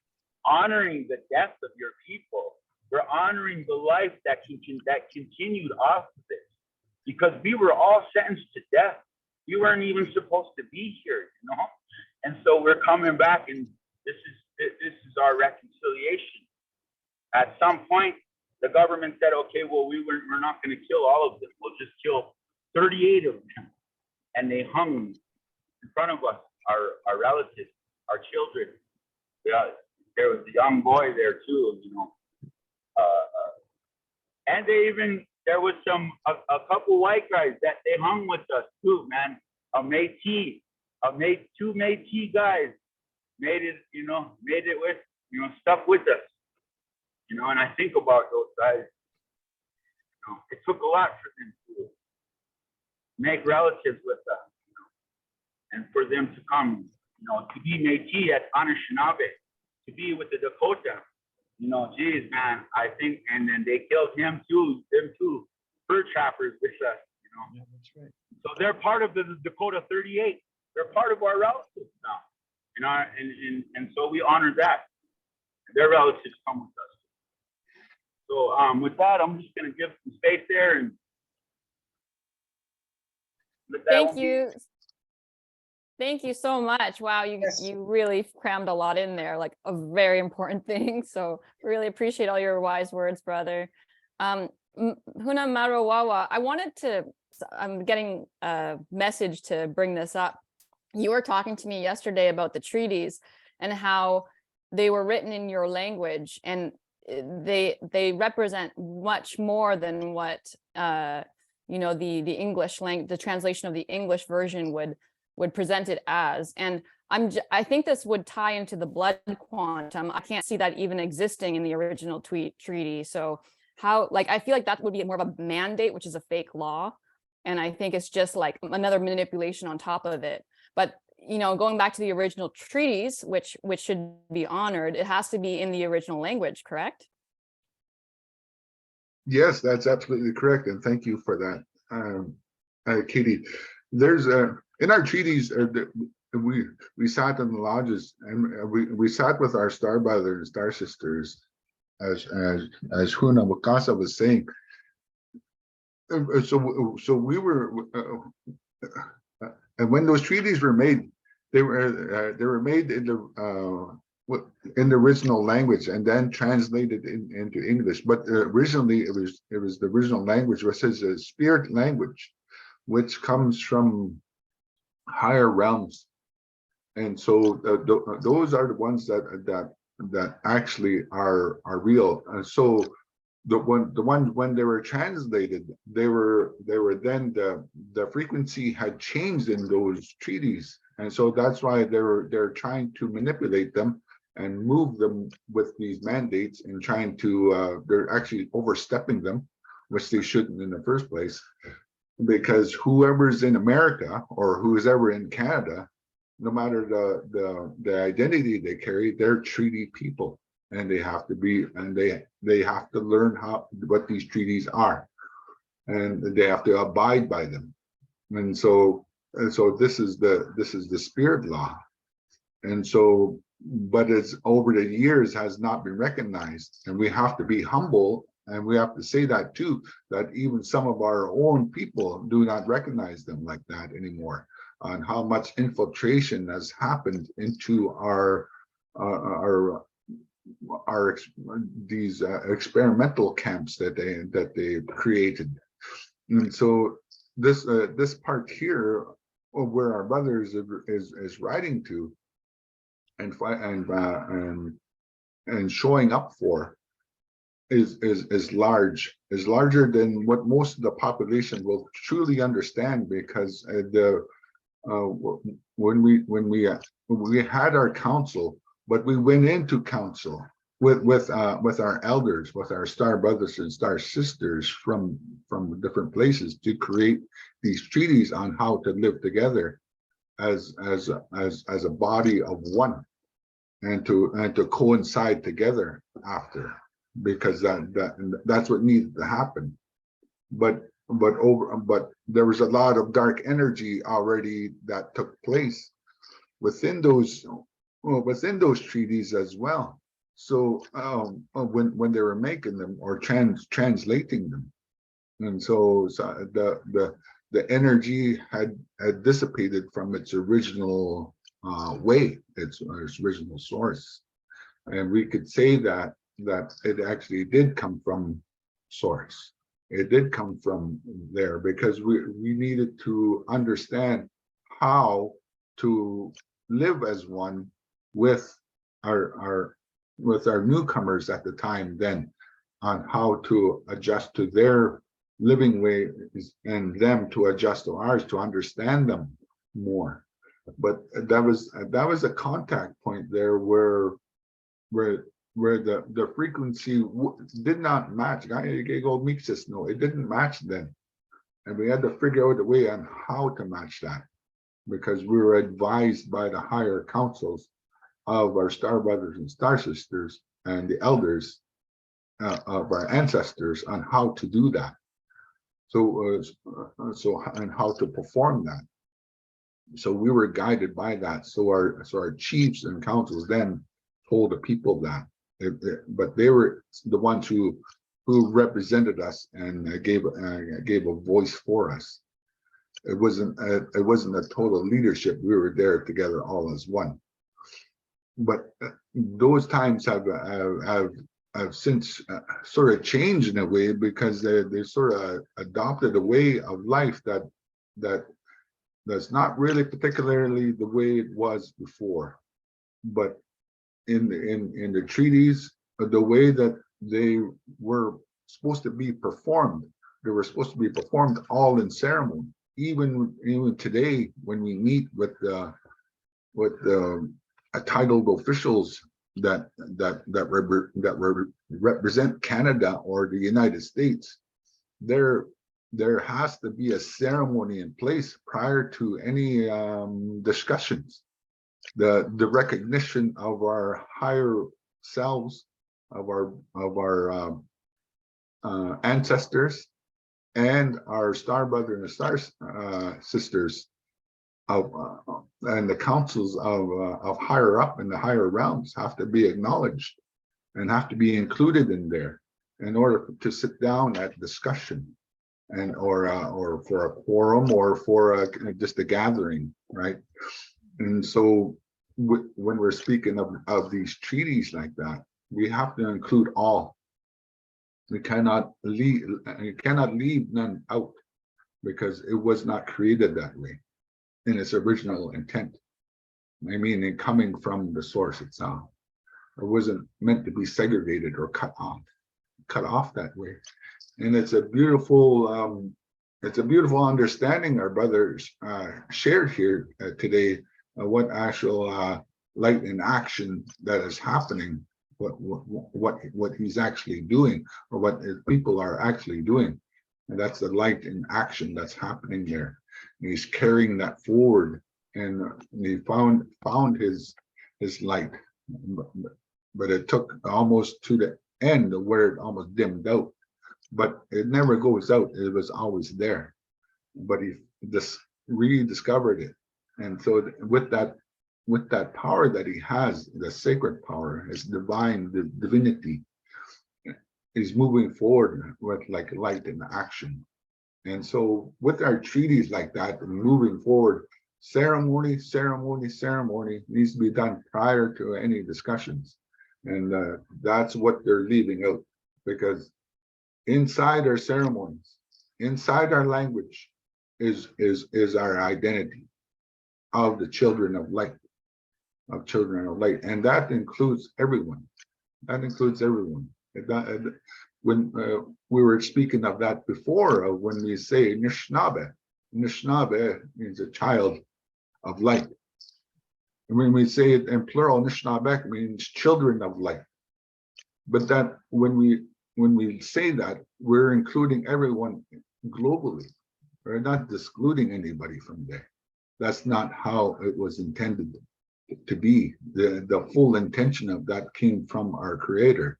honoring the death of your people, we're honoring the life that continued off of this, because we were all sentenced to death. We weren't even supposed to be here, you know. And so we're coming back, and this is our reconciliation. At some point, the government said, okay, well, we're not going to kill all of them. We'll just kill 38 of them. And they hung in front of us, our relatives, our children. Yeah, there was a young boy there too, you know. And there was a couple white guys that they hung with us too, man. Two Métis guys made it with, you know, stuck with us. You know, and I think about those guys, you know, it took a lot for them to make relatives with us, you know, and for them to come, you know, to be Métis at Anishinaabe, to be with the Dakota, you know, geez, man, I think, and then they killed him too, them too, fur trappers with us, you know. Yeah, that's right. So they're part of the Dakota 38. They're part of our relatives now, you know, and so we honor that. Their relatives come with us. So with that, I'm just going to give some space there and Thank you. Thank you so much. Wow, you really crammed a lot in there, like a very important thing. So really appreciate all your wise words, brother. Huna Marawawa, I'm getting a message to bring this up. You were talking to me yesterday about the treaties and how they were written in your language, and they represent much more than what you know, the English language, the translation of the English version would present it as. And I think this would tie into the blood quantum. I can't see that even existing in the original treaty. So how, like, I feel like that would be more of a mandate, which is a fake law, and I think it's just like another manipulation on top of it. But you know, going back to the original treaties, which should be honored, it has to be in the original language, correct? Yes, that's absolutely correct, and thank you for that, Katie. There's in our treaties, we sat in the lodges, and we sat with our star brothers, star sisters, as Hoka Wicasa was saying. So we were, and when those treaties were made, they were made in the original language and then translated into English. But originally it was the original language, which is a spirit language, which comes from higher realms, and so those are the ones that actually are real. And so the ones when they were translated, they were then the frequency had changed in those treaties, and so that's why they're trying to manipulate them and move them with these mandates, and trying to they're actually overstepping them, which they shouldn't in the first place. because whoever's in America or who is ever in Canada, no matter the identity they carry, they're treaty people, and they have to be, and they have to learn what these treaties are, and they have to abide by them. And so this is the spirit law. And so, but it's over the years has not been recognized, and we have to be humble, and we have to say that too, that even some of our own people do not recognize them like that anymore, on how much infiltration has happened into these experimental camps that they created. And so this part here of where our brothers is writing to and showing up for is larger than what most of the population will truly understand, because when we had our council, but we went into council with our elders, with our star brothers and star sisters from different places, to create these treaties on how to live together as a body of one, and to coincide together after, because that's what needed to happen. But there was a lot of dark energy already that took place within those treaties as well. So when they were making them or translating them, and so the energy had dissipated from its original way, its original source, and we could say that it actually did come from source. It did come from there, because we needed to understand how to live as one with our newcomers at the time, then, on how to adjust to their living way, and them to adjust to ours, to understand them more. But that was a contact point there where the frequency did not match. No, it didn't match then, and we had to figure out a way on how to match that, because we were advised by the higher councils of our star brothers and star sisters and the elders of our ancestors on how to do that. So and how to perform that. So we were guided by that. So our chiefs and councils then told the people that, but they were the ones who represented us and gave a voice for us. It wasn't a total leadership. We were there together all as one. But those times have since sort of changed in a way, because they sort of adopted a way of life that's not really particularly the way it was before. But in the treaties, the way that they were supposed to be performed, they were supposed to be performed all in ceremony. Even today, when we meet with titled officials that represent Canada or the United States, there has to be a ceremony in place prior to any discussions. The recognition of our higher selves, of our ancestors, and our star brother and star sisters, and the councils of higher up in the higher realms have to be acknowledged and have to be included in there in order to sit down at discussion, and or for a quorum, or for just a gathering, right? And so when we're speaking of these treaties like that, we have to include all. We cannot leave none out, because it was not created that way in its original intent. I mean, in coming from the source itself, it wasn't meant to be segregated or cut off that way. And it's a beautiful understanding our brothers shared here today, what actual light in action that is happening, what he's actually doing, or what his people are actually doing. And that's the light in action that's happening there. And he's carrying that forward, and he found his light, but it took almost to the end where it almost dimmed out. But it never goes out; it was always there. But he just rediscovered it, and so with that power that he has, the sacred power, his divine divinity, is moving forward with like light in action. And so with our treaties like that and moving forward, ceremony needs to be done prior to any discussions. And that's what they're leaving out, because inside our ceremonies, inside our language is our identity of the children of light, and that includes everyone. That includes everyone. When we were speaking of that before, of when we say Anishinaabe, Anishinaabe means a child of light. And when we say it in plural, Anishinaabe means children of light. But that when we say that, we're including everyone globally. We're not excluding anybody from there. That's not how it was intended to be. The full intention of that came from our Creator.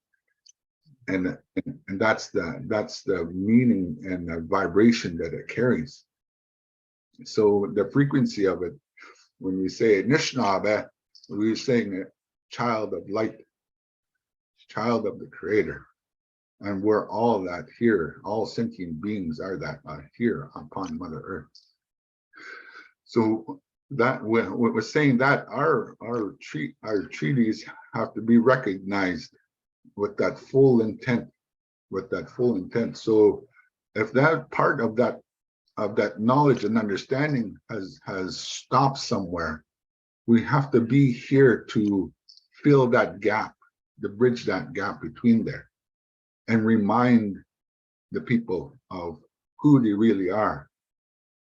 And that's the meaning and the vibration that it carries. So the frequency of it, when we say Anishinaabe, we're saying a child of light, child of the Creator. And we're all that here, all sentient beings are that here upon Mother Earth. So that when we're saying that our treaties have to be recognized with that full intent, So if that part of that knowledge and understanding has stopped somewhere, we have to be here to fill that gap, to bridge that gap between there, and remind the people of who they really are.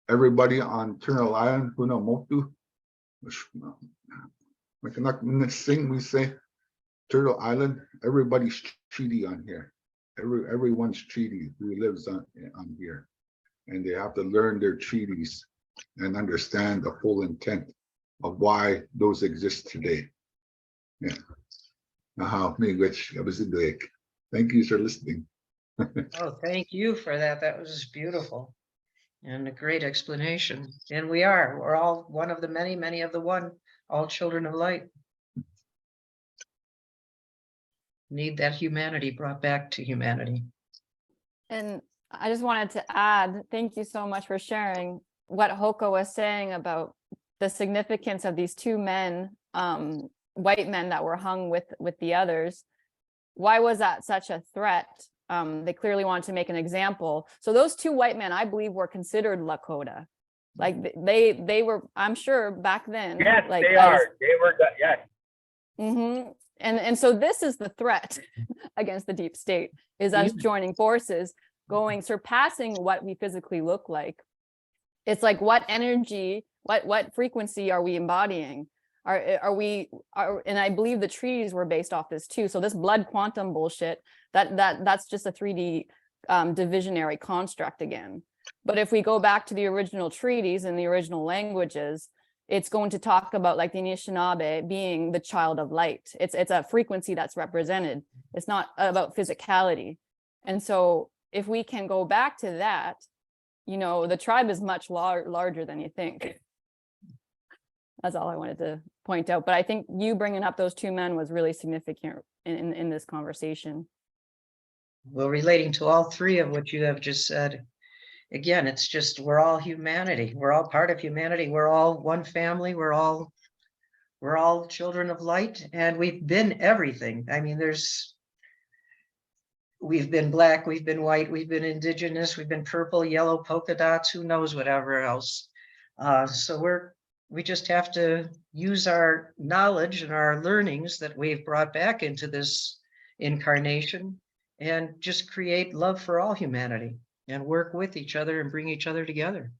Everybody on Turtle Island, Huna Motu, we say Turtle Island, everybody's treaty on here. Everyone's treaty who lives on here. And they have to learn their treaties and understand the full intent of why those exist today. Yeah. Thank you for listening. Oh, thank you for that. That was beautiful and a great explanation. And we're all one of the many, many of the one, all children of light. Need that humanity brought back to humanity. And I just wanted to add, thank you so much for sharing what Hoka was saying about the significance of these two men, white men that were hung with the others. Why was that such a threat? They clearly wanted to make an example. So those two white men, I believe, were considered Lakota. Like they were, I'm sure back then. Yes, like they are. They were, yes. Mm-hmm. And so this is the threat against the deep state, is us joining forces, surpassing what we physically look like. It's like, what energy, what frequency are we embodying? And I believe the treaties were based off this too. So this blood quantum bullshit, that's just a 3D divisionary construct again. But if we go back to the original treaties and the original languages, it's going to talk about like the Anishinaabe being the child of light. It's a frequency that's represented. It's not about physicality. And so if we can go back to that, the tribe is much larger than you think. That's all I wanted to point out. But I think you bringing up those two men was really significant in this conversation. Well, relating to all three of what you have just said, again, it's just, we're all humanity. We're all part of humanity. We're all one family. We're all children of light, and we've been everything. I mean, we've been black, we've been white, we've been indigenous, we've been purple, yellow, polka dots, who knows whatever else. So we just have to use our knowledge and our learnings that we've brought back into this incarnation and just create love for all humanity and work with each other and bring each other together.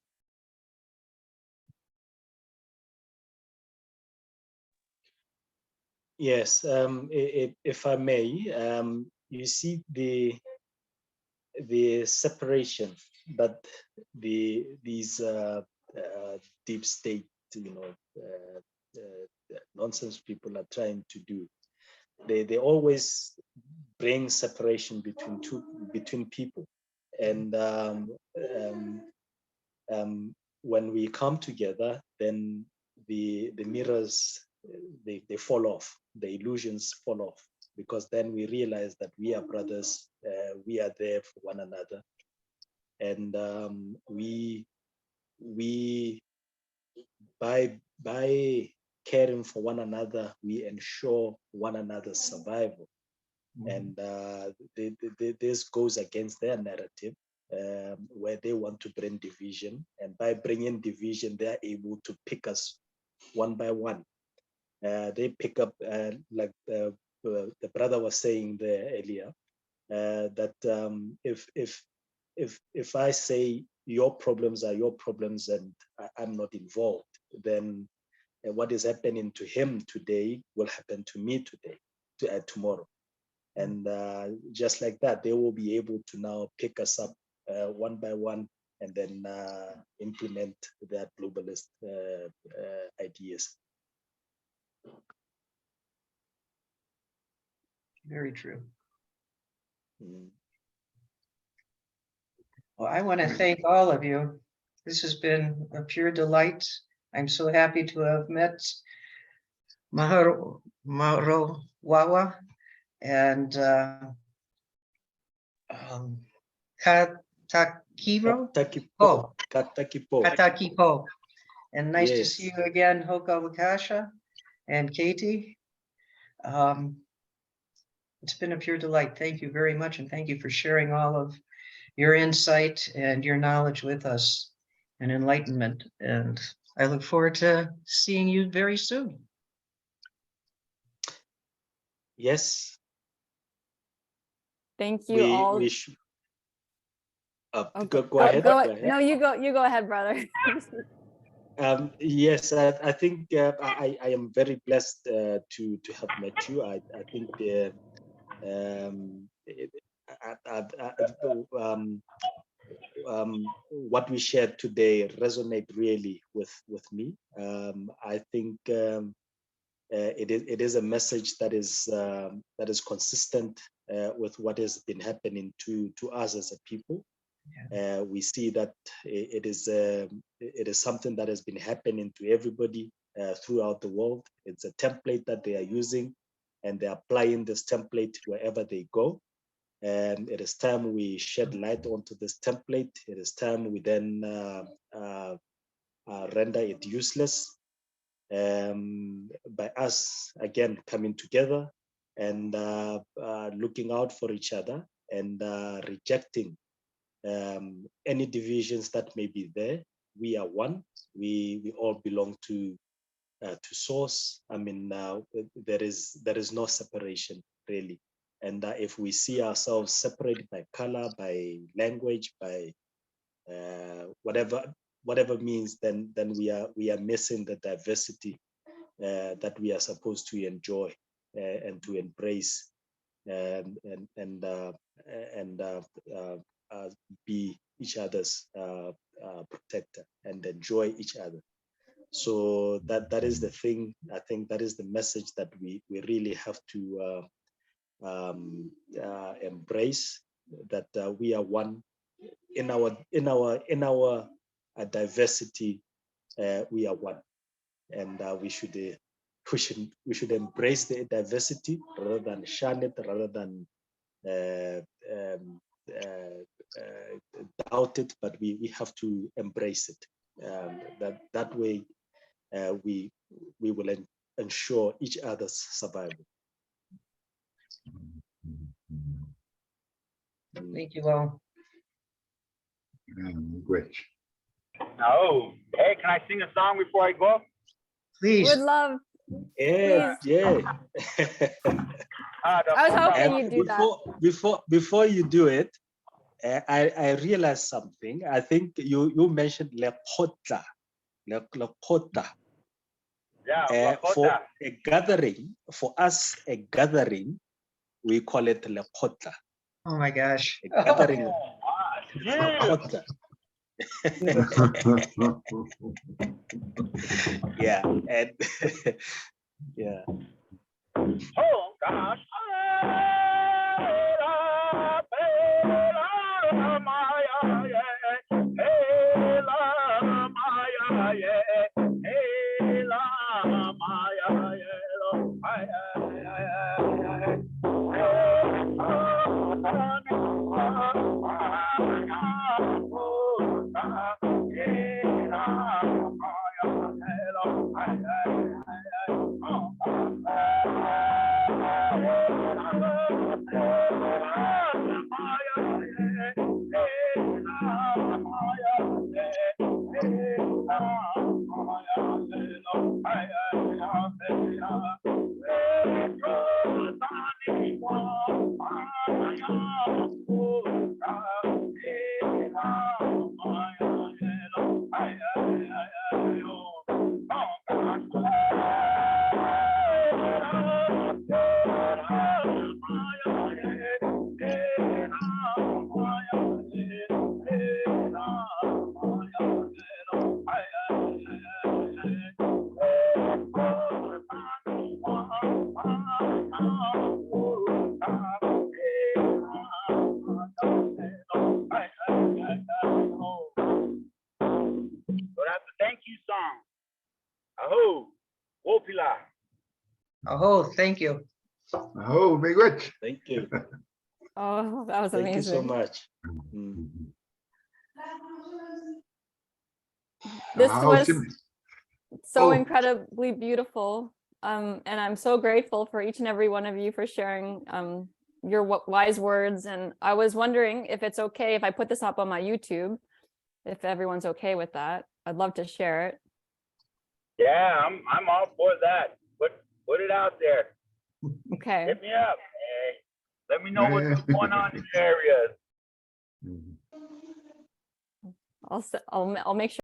Yes, if I may, you see the separation that these deep state, nonsense people are trying to do. They always bring separation between people, and when we come together, then the mirrors they fall off, the illusions fall off, because then we realize that we are brothers, we are there for one another, and we by caring for one another, we ensure one another's survival. And this goes against their narrative, where they want to bring division, and by bringing division, they are able to pick us one by one. They pick up, like the brother was saying there earlier, that if I say your problems are your problems and I'm not involved, then what is happening to him today will happen to me today, tomorrow. And just like that, they will be able to now pick us up one by one, and then implement their globalist ideas. Very true. Mm. Well, I want to thank all of you. This has been a pure delight. I'm so happy to have met Maharo Wawa and Katakiro. Oh, Katakipo. Katakipo. And nice to see Yes. you again, Hoka Wicasa and Katie. It's been a pure delight. Thank you very much. And thank you for sharing all of your insight and your knowledge with us and enlightenment. And I look forward to seeing you very soon. Yes. Thank you all. We should. Oh, Go ahead. Go ahead. No, you go ahead, brother. Yes, I think I am very blessed to have met you. I think what we shared today resonate really with me. I think it is a message that is consistent with what has been happening to us as a people. We see that it is something that has been happening to everybody throughout the world. It's a template that they are using, and they're applying this template wherever they go. And it is time we shed light onto this template. It is time we then render it useless by us, again, coming together and looking out for each other and rejecting any divisions that may be there. We are one. We all belong to source. I mean, there is no separation really. And if we see ourselves separated by color, by language, by whatever means, then we are missing the diversity that we are supposed to enjoy and to embrace and be each other's protector and enjoy each other. So that is the thing. I think that is the message that we really have to embrace, that we are one in our diversity. We are one, and we should embrace the diversity rather than shun it, rather than doubt it, but we have to embrace it. That way we will ensure each other's survival. Thank you all. Great. Oh, hey, can I sing a song before I go? Please. Would love. Yeah, yeah. I was hoping you'd do that. Before you do it, I realized something. I think you mentioned Lakota. Lakota. Yeah, For a gathering, for us, a gathering, we call it Lakota. Oh my gosh. a gathering of Yeah. Lakota. Yeah, and yeah. Oh gosh. So that's the thank you song. Aho, Wopila. Oh, thank you. Oh, big rich. Thank you. Oh, that was Thank you so amazing. much. Mm. This How was should- so Oh. incredibly beautiful. And I'm so grateful for each and every one of you for sharing your wise words. And I was wondering if it's okay if I put this up on my YouTube, if everyone's okay with that. I'd love to share it. Yeah, I'm all for that. Put it out there. Okay. Hit me up. Hey, let me know Yeah. what's going on in your areas. I'll make sure.